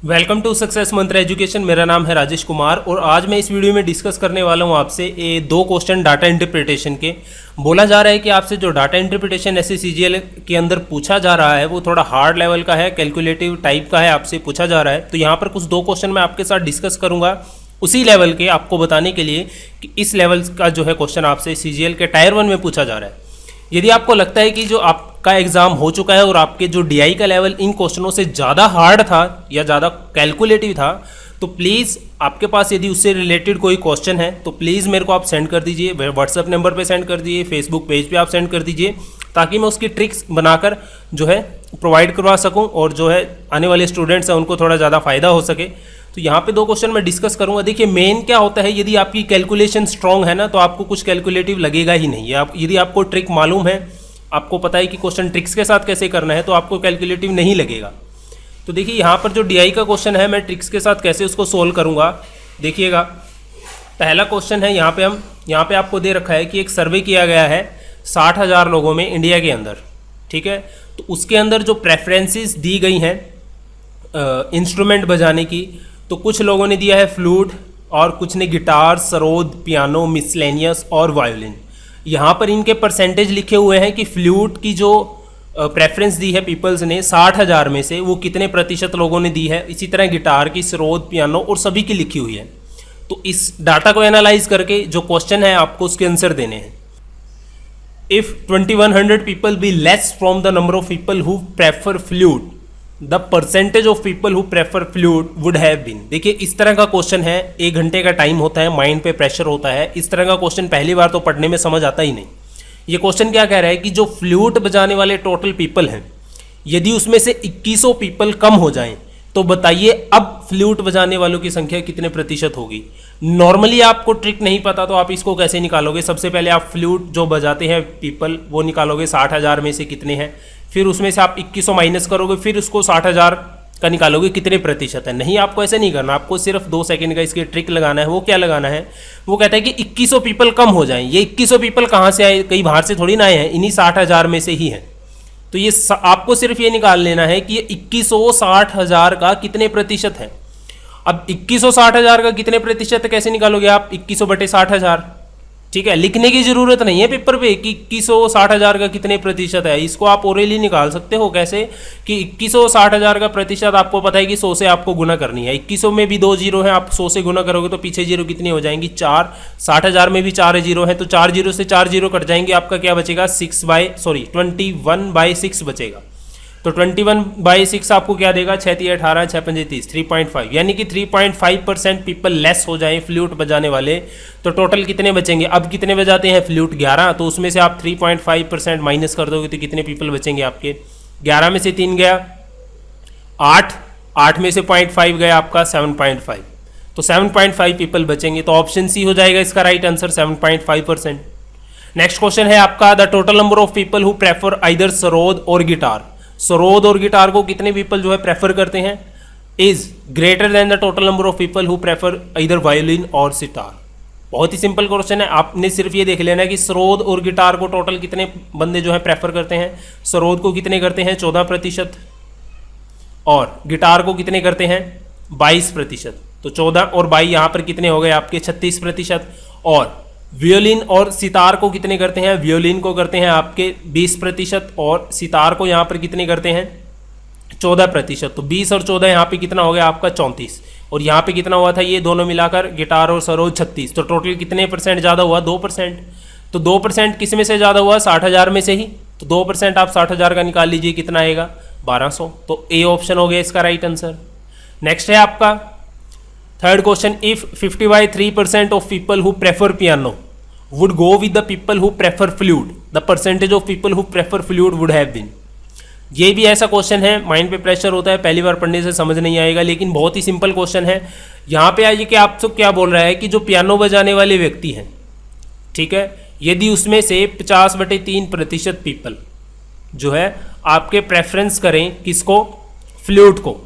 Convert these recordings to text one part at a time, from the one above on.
Welcome to success मंत्र education. मेरा नाम है राजेश कुमार और आज मैं इस वीडियो में डिस्कस करने वाला हूं आपसे ये दो क्वेश्चन डाटा इंटरप्रिटेशन के। बोला जा रहा है कि आपसे जो डाटा इंटरप्रिटेशन SCCGL के अंदर पूछा जा रहा है वो थोड़ा हार्ड लेवल का है, कैलकुलेटिव टाइप का है, आपसे पूछा जा रहा है। तो यहाँ पर कुछ दो क्वेश्चन मैं आपके साथ डिस्कस करूँगा उसी लेवल के, आपको बताने के लिए कि इस लेवल का जो है क्वेश्चन आपसे CGL के टायर 1 में पूछा जा रहा है। यदि आपको लगता है कि जो आपका एग्जाम हो चुका है और आपके जो DI का लेवल इन क्वेश्चनों से ज़्यादा हार्ड था या ज़्यादा कैलकुलेटिव था, तो प्लीज़ आपके पास यदि उससे रिलेटेड कोई क्वेश्चन है तो प्लीज़ मेरे को आप सेंड कर दीजिए, व्हाट्सएप नंबर पे सेंड कर दीजिए, फेसबुक पेज पे आप सेंड कर दीजिए, ताकि मैं उसकी ट्रिक्स बनाकर जो है प्रोवाइड करवा सकूँ और जो है आने वाले स्टूडेंट्स हैं उनको थोड़ा ज़्यादा फ़ायदा हो सके। तो यहाँ पे दो क्वेश्चन मैं डिस्कस करूँगा। देखिए मेन क्या होता है, यदि आपकी कैलकुलेशन स्ट्रांग है ना तो आपको कुछ कैलकुलेटिव लगेगा ही नहीं। यदि आपको ट्रिक मालूम है, आपको पता है कि क्वेश्चन ट्रिक्स के साथ कैसे करना है, तो आपको कैलकुलेटिव नहीं लगेगा। तो देखिए यहाँ पर जो DI का क्वेश्चन है मैं ट्रिक्स के साथ कैसे उसको सोल्व करूँगा, देखिएगा। पहला क्वेश्चन है यहाँ पे आपको दे रखा है कि एक सर्वे किया गया है 60,000 लोगों में इंडिया के अंदर, ठीक है। तो उसके अंदर जो प्रेफरेंसेस दी गई हैं इंस्ट्रूमेंट बजाने की, तो कुछ लोगों ने दिया है फ्लूट और कुछ ने गिटार, सरोद, पियानो, मिसलेनियस और वायोलिन। यहाँ पर इनके परसेंटेज लिखे हुए हैं कि फ्लूट की जो प्रेफरेंस दी है पीपल्स ने 60,000 में से वो कितने प्रतिशत लोगों ने दी है। इसी तरह गिटार की, सरोद, पियानो और सभी की लिखी हुई है। तो इस डाटा को एनालाइज करके जो क्वेश्चन है आपको उसके आंसर देने हैं। If 2100 people be less from the number of people who prefer flute, the percentage of people who prefer flute would have been. देखिए इस तरह का क्वेश्चन है, 1 घंटे का टाइम होता है, माइंड पे प्रेशर होता है। इस तरह का क्वेश्चन पहली बार तो पढ़ने में समझ आता ही नहीं। ये क्वेश्चन क्या कह रहा है कि जो फ्लूट बजाने वाले टोटल पीपल हैं, यदि उसमें से 2100 पीपल कम हो जाएं तो बताइए अब फ्लूट बजाने वालों की संख्या कितने प्रतिशत होगी। नॉर्मली आपको ट्रिक नहीं पता तो आप इसको कैसे निकालोगे। सबसे पहले आप फ्लूट जो बजाते हैं पीपल वो निकालोगे 60,000 में से कितने हैं, फिर उसमें से आप 2100 माइनस करोगे, फिर उसको 60,000 का निकालोगे कितने प्रतिशत है। नहीं, आपको ऐसे नहीं करना, आपको सिर्फ 2 सेकंड का इसके ट्रिक लगाना है। वो क्या लगाना है, वो कहता है कि 2100 पीपल कम हो जाएं। ये 2100 पीपल कहाँ से आए, कहीं बाहर से थोड़ी ना आए हैं, इन्हीं 60,000 में से ही हैं। तो ये आपको सिर्फ ये निकाल लेना है कि ये 2100 60,000 का कितने प्रतिशत है। अब 2100 60,000 का कितने प्रतिशत है कैसे निकालोगे आप, 2100 बटे 60,000, ठीक है। लिखने की जरूरत नहीं है पेपर पे कि 2100 60,000 का कितने प्रतिशत है। इसको आप ओरली निकाल सकते हो कैसे कि 2100 60,000 का प्रतिशत आपको पता है कि 100 से आपको गुना करनी है। 2100 में भी 2 जीरो हैं, आप 100 से गुना करोगे तो पीछे जीरो कितनी हो जाएंगी, 4। 60,000 में भी 4 जीरो है तो 4 जीरो से 4 जीरो कट जाएंगे, आपका क्या बचेगा 21/6 बचेगा। तो 21/6 आपको क्या देगा, 6 3 18 6 5 30, 3.5, यानी कि 3.5% पीपल लेस हो जाएं फ्लूट बजाने वाले। तो टोटल कितने बचेंगे, अब कितने बजाते हैं फ्लूट 11, तो उसमें से आप 3.5% माइनस कर दोगे तो कितने पीपल बचेंगे आपके, 11 में से 3 गया 8, 8 में से 0.5 गया आपका 7.5, तो 7.5 पीपल बचेंगे। तो ऑप्शन सी हो जाएगा इसका राइट आंसर, 7.5%। नेक्स्ट क्वेश्चन है आपका, the total number of people who prefer either sarod और गिटार। सरोद और गिटार को कितने पीपल जो है प्रेफर करते हैं, is greater than the total number of people who prefer इधर वायोलिन और सितार। बहुत ही सिंपल क्वेश्चन है, आपने सिर्फ ये देख लेना है कि सरोद और गिटार को टोटल कितने बंदे जो है प्रेफर करते हैं। सरोद को कितने करते हैं, 14%, और गिटार को कितने करते हैं, 22%। तो 14 और 22 यहाँ पर कितने हो गए आपके 36%। और वियोलिन और सितार को कितने करते हैं, वियोलिन को करते हैं आपके 20% और सितार को यहाँ पर कितने करते हैं 14%। तो 20 और 14 यहाँ पे कितना हो गया आपका 34, और यहाँ पे कितना हुआ था ये दोनों मिलाकर गिटार और सरोद 36। तो टोटल कितने परसेंट ज़्यादा हुआ, 2%। तो 2% किस में से ज़्यादा हुआ, 60,000 में से ही। तो 2% आप 60,000 का निकाल लीजिए, कितना आएगा 1200। तो ए ऑप्शन हो गया इसका राइट आंसर। नेक्स्ट है आपका third question, if 50/3% of people who prefer piano would go with the people who prefer flute, the percentage of people who prefer flute would have been. ये भी ऐसा question है, mind पे pressure होता है, पहली बार पढ़ने से समझ नहीं आएगा, लेकिन बहुत ही सिंपल क्वेश्चन है। यहाँ पे आइए कि आपसे क्या बोल रहा है कि जो पियानो बजाने वाले व्यक्ति हैं, ठीक है, यदि उसमें से 50/3% पीपल जो है आपके प्रेफरेंस करें किसको, फ्लूट को,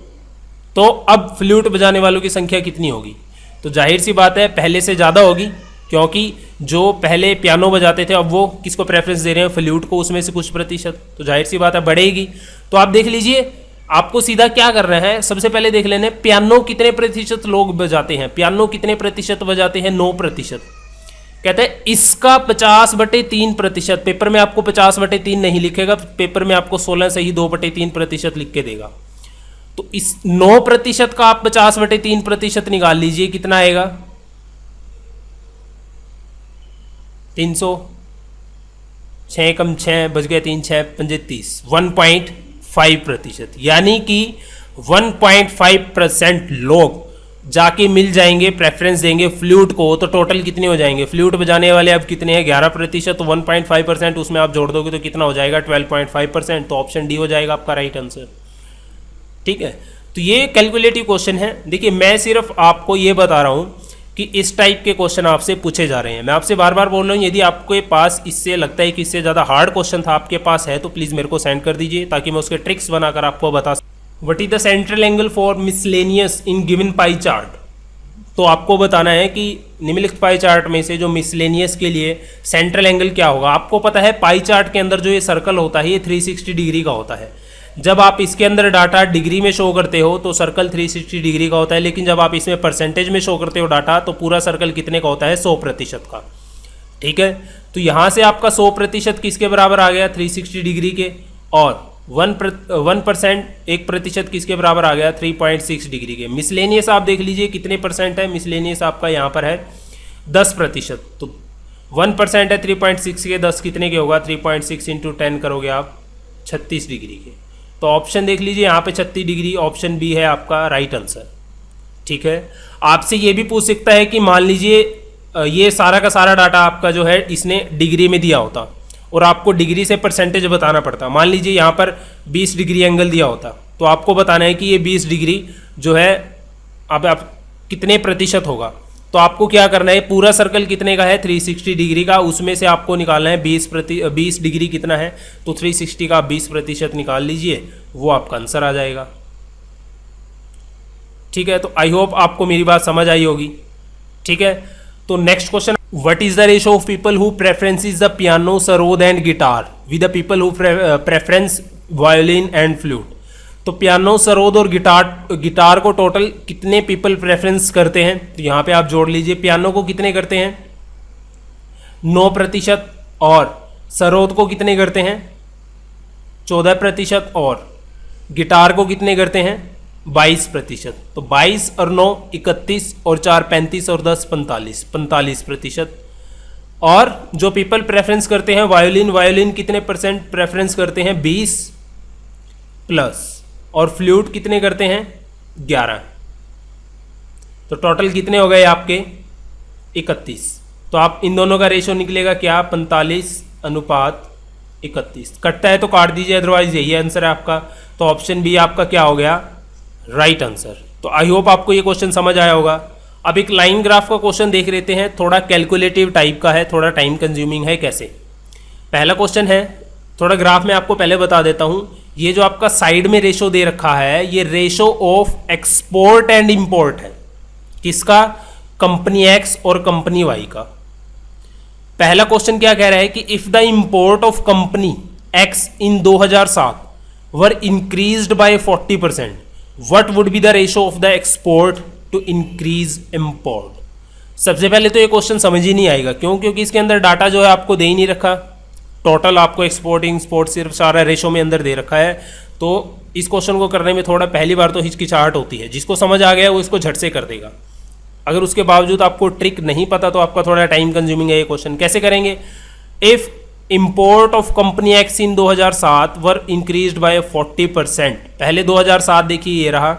तो अब फ्लूट बजाने वालों की संख्या कितनी होगी। तो जाहिर सी बात है पहले से ज़्यादा होगी, क्योंकि जो पहले पियानो बजाते थे अब वो किसको प्रेफरेंस दे रहे हैं, फ्लूट को, उसमें से कुछ प्रतिशत, तो जाहिर सी बात है बढ़ेगी। तो आप देख लीजिए आपको सीधा क्या करना है, सबसे पहले देख लेने पियानो कितने प्रतिशत लोग बजाते हैं। पियानो कितने प्रतिशत बजाते हैं, 9%। कहते हैं इसका 50/3%। पेपर में आपको 50/3 नहीं लिखेगा, पेपर में आपको 16 से ही 2/3% लिख के देगा। तो इस 9% का आप 50/3% निकाल लीजिए, कितना आएगा, 300। 6 कम 6 बच गए 3, 6 पंजे 30, 1.5%। यानी कि 1.5% लोग जाके मिल जाएंगे, प्रेफरेंस देंगे फ्लूट को। तो टोटल कितने हो जाएंगे, फ्लूट बजाने वाले अब कितने हैं, 11%। तो 1.5% उसमें आप जोड़ दोगे तो कितना हो जाएगा, 12.5%। तो ऑप्शन डी हो जाएगा आपका राइट आंसर। ठीक है, तो ये कैलकुलेटिव क्वेश्चन है। देखिए मैं सिर्फ आपको ये बता रहा हूँ कि इस टाइप के क्वेश्चन आपसे पूछे जा रहे हैं। मैं आपसे बार बार बोल रहा हूँ, यदि आपके पास इससे लगता है कि इससे ज़्यादा हार्ड क्वेश्चन था आपके पास है तो प्लीज़ मेरे को सेंड कर दीजिए, ताकि मैं उसके ट्रिक्स बनाकर आपको बता सकूँ। What is the central angle for miscellaneous in given pie chart. तो आपको बताना है कि निम्नलिखित पाई चार्ट में से जो मिसलेनियस के लिए सेंट्रल एंगल क्या होगा। आपको पता है पाई चार्ट के अंदर जो ये सर्कल होता है ये 360 डिग्री का होता है। जब आप इसके अंदर डाटा डिग्री में शो करते हो तो सर्कल 360 डिग्री का होता है, लेकिन जब आप इसमें परसेंटेज में शो करते हो डाटा तो पूरा सर्कल कितने का होता है, 100% का। ठीक है, तो यहाँ से आपका 100% किसके बराबर आ गया, 360 डिग्री के, और 1% 1% किसके बराबर आ गया, 3.6 डिग्री के। मिसलेनियस आप देख लीजिए कितने परसेंट है, मिसलेनियस आपका यहाँ पर है 10%। तो 1% है 3.6 के, 10 कितने के होगा, 3.6 × 10 करोगे आप 36 डिग्री के। तो ऑप्शन देख लीजिए यहाँ पे 36 डिग्री, ऑप्शन बी है आपका राइट आंसर। ठीक है, आपसे ये भी पूछ सकता है कि मान लीजिए ये सारा का सारा डाटा आपका जो है इसने डिग्री में दिया होता और आपको डिग्री से परसेंटेज बताना पड़ता। मान लीजिए यहाँ पर 20 डिग्री एंगल दिया होता तो आपको बताना है कि ये 20 डिग्री जो है अब आप कितने प्रतिशत होगा। तो आपको क्या करना है, पूरा सर्कल कितने का है, 360 डिग्री का, उसमें से आपको निकालना है 20 डिग्री कितना है, तो 360 का 20% निकाल लीजिए, वो आपका आंसर आ जाएगा। ठीक है, तो आई होप आपको मेरी बात समझ आई होगी। ठीक है, तो next question, what is the ratio of people who preference the piano, sarod and guitar with the people who preference violin and flute. तो पियानो, सरोद और गिटार को टोटल कितने पीपल प्रेफरेंस करते हैं, तो यहाँ पे आप जोड़ लीजिए। पियानो को कितने करते हैं, 9%, और सरोद को कितने करते हैं, 14%, और गिटार को कितने करते हैं, 22%। तो 22 और 9 31, और 4 35, और 10 45%। और जो पीपल प्रेफरेंस करते हैं वायोलिन कितने परसेंट प्रेफरेंस करते हैं, 20+, और फ्लूट कितने करते हैं, 11। तो टोटल कितने हो गए आपके, 31। तो आप इन दोनों का रेशो निकलेगा क्या, 45:31। कटता है तो काट दीजिए, अदरवाइज यही आंसर है आपका। तो ऑप्शन बी आपका क्या हो गया, राइट आंसर। तो आई होप आपको ये क्वेश्चन समझ आया होगा। अब एक लाइन ग्राफ का क्वेश्चन देख लेते हैं, थोड़ा कैलकुलेटिव टाइप का है, थोड़ा टाइम कंज्यूमिंग है। कैसे, पहला क्वेश्चन है, थोड़ा ग्राफ में आपको पहले बता देता हूं। ये जो आपका साइड में रेशो दे रखा है, ये ratio of export and import है। किसका, कंपनी एक्स और कंपनी वाई का। पहला क्वेश्चन क्या कह रहा है कि if the import of company X in 2007 were increased by 40%, what would be the ratio of the export to increase import. सबसे पहले तो ये क्वेश्चन समझ ही नहीं आएगा, क्यों, क्योंकि इसके अंदर डाटा जो है आपको दे ही नहीं रखा। टोटल आपको एक्सपोर्ट इंपोर्ट सिर्फ सारा रेशो में अंदर दे रखा है। तो इस क्वेश्चन को करने में थोड़ा पहली बार तो हिचकिचाहट होती है। जिसको समझ आ गया वो इसको झट से कर देगा। अगर उसके बावजूद आपको ट्रिक नहीं पता तो आपका थोड़ा टाइम कंज्यूमिंग है ये क्वेश्चन। कैसे करेंगे, if import of company X in 2007 were increased by 40%। पहले 2007 देखिए ये रहा,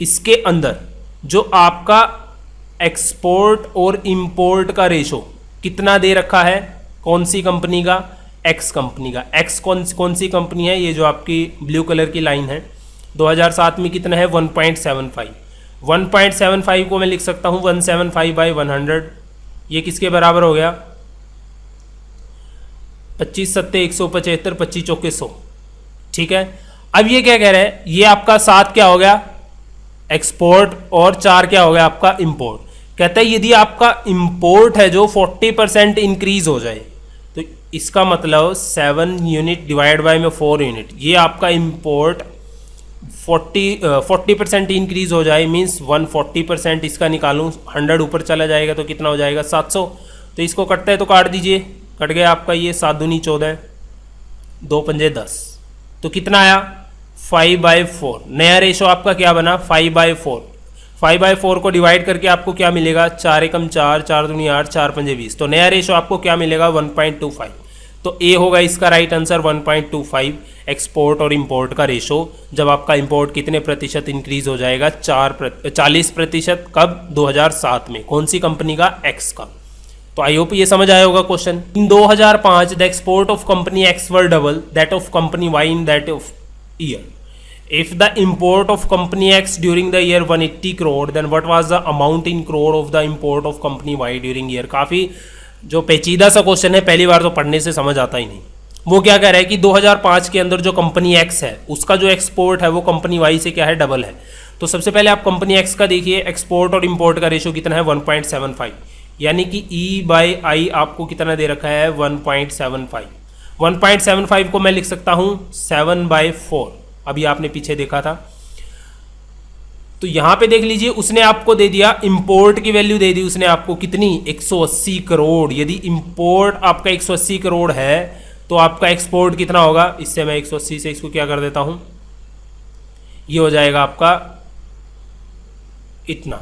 इसके अंदर जो आपका एक्सपोर्ट और इंपोर्ट का रेशो कितना दे रखा है, कौन सी कंपनी का, एक्स कंपनी का। एक्स कौन सी कंपनी है, ये जो आपकी ब्लू कलर की लाइन है, 2007 में कितना है, 1.75। 1.75 को मैं लिख सकता हूँ 175/100। ये किसके बराबर हो गया, 25 सत्ते 175, 25 चौके 100। ठीक है, अब ये क्या कह रहा है, ये आपका 7 क्या हो गया एक्सपोर्ट और 4 क्या हो गया आपका इंपोर्ट। कहता है यदि आपका इंपोर्ट है जो 40% इंक्रीज हो जाए तो इसका मतलब 7 यूनिट डिवाइड बाय में 4 यूनिट, ये आपका इंपोर्ट 40% इंक्रीज हो जाए मीन्स 140% इसका निकालूँ, 100 ऊपर चला जाएगा तो कितना हो जाएगा 700। तो इसको कटता है तो काट दीजिए, कट गया आपका ये 7 दूनी 14, 2 पंजे 10, तो कितना आया 5/4। नया रेशो आपका क्या बना 5/4। 5/4 को डिवाइड करके आपको क्या मिलेगा 4 एकम 4, 4 दूनी 8, 4 पंजे 20, तो नया रेशो आपको क्या मिलेगा 1.25। तो ए होगा इसका राइट आंसर 1.25 एक्सपोर्ट और इंपोर्ट का रेशो। जब आपका इंपोर्ट कितने प्रतिशत इंक्रीज हो जाएगा 40%। कब 2007 में, कौन सी कंपनी का एक्स का। तो आई होप ये समझ आया होगा question. In 2005 the export of company X were double that of company Y in that of year. If the import of company X during the year 180 crore, then what was the amount in crore of the import of company Y during year। काफ़ी जो पेचीदा सा question है, पहली बार तो पढ़ने से समझ आता ही नहीं। वो क्या कह रहा है कि 2005 के अंदर जो कंपनी X है उसका जो एक्सपोर्ट है वो कंपनी Y से क्या है डबल है। तो सबसे पहले आप कंपनी X का देखिए, एक्सपोर्ट और इंपोर्ट का रेशो कितना है 1.75, यानी कि E/I आपको कितना दे रखा है 1.75। 1.75 को मैं लिख सकता हूँ 7/4, अभी आपने पीछे देखा था। तो यहां पे देख लीजिए, उसने आपको दे दिया इंपोर्ट की वैल्यू दे दी उसने आपको कितनी 180 करोड़। यदि इंपोर्ट आपका 180 करोड़ है तो आपका एक्सपोर्ट कितना होगा, इससे मैं 180 से इसको क्या कर देता हूं, ये हो जाएगा आपका इतना।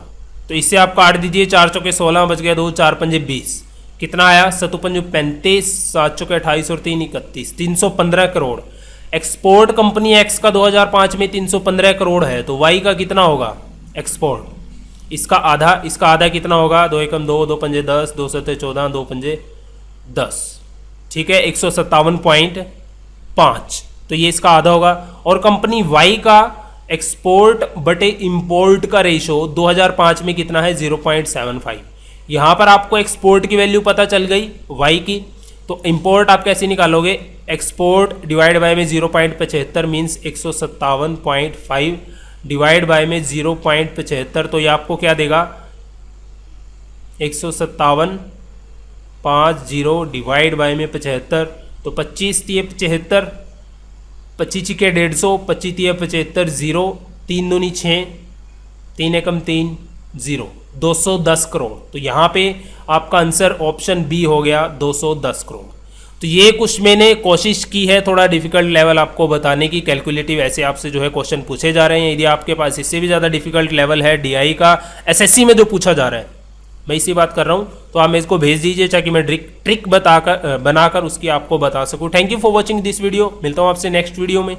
तो इससे आप काट दीजिए, 4 चौके 16 बच गया 2, 4 पंजे 20, कितना आया 7 पंजे 35, 7 चौके 28 और 3 31, 315 करोड़। एक्सपोर्ट कंपनी एक्स का 2005 में 315 करोड़ है, तो वाई का कितना होगा एक्सपोर्ट, इसका आधा कितना होगा 2 एकम 2, 2 पंजे 10, 2 सत्ते 14, 2 पंजे 10, ठीक है 157.5, तो ये इसका आधा होगा। और कंपनी वाई का एक्सपोर्ट बटे इंपोर्ट का रेशो 2005 में कितना है 0.75। यहाँ पर आपको एक्सपोर्ट की वैल्यू पता चल गई वाई की, तो इंपोर्ट आप कैसे निकालोगे, एक्सपोर्ट डिवाइड बाय में 0.75 मीन्स 157.5 डिवाइड बाय में 0.75, तो ये आपको क्या देगा 157.50 डिवाइड बाय में 75, तो 25 तिये 75, 25 के 150, 25 तिये 75, 0, 3 दूनी 6, 3 एकम 3, 0, 210 करोड़। तो यहाँ पे आपका आंसर ऑप्शन बी हो गया 210 करोड़। तो ये कुछ मैंने कोशिश की है थोड़ा डिफिकल्ट लेवल आपको बताने की, कैलकुलेटिव ऐसे आपसे जो है क्वेश्चन पूछे जा रहे हैं। यदि आपके पास इससे भी ज़्यादा डिफिकल्ट लेवल है डीआई का, एसएससी में जो पूछा जा रहा है, मैं इसी बात कर रहा हूँ, तो आप इसको भेज दीजिए ताकि मैं ट्रिक बनाकर उसकी आपको बता सकूँ। Thank you for watching this video, मिलता हूँ आपसे नेक्स्ट वीडियो में।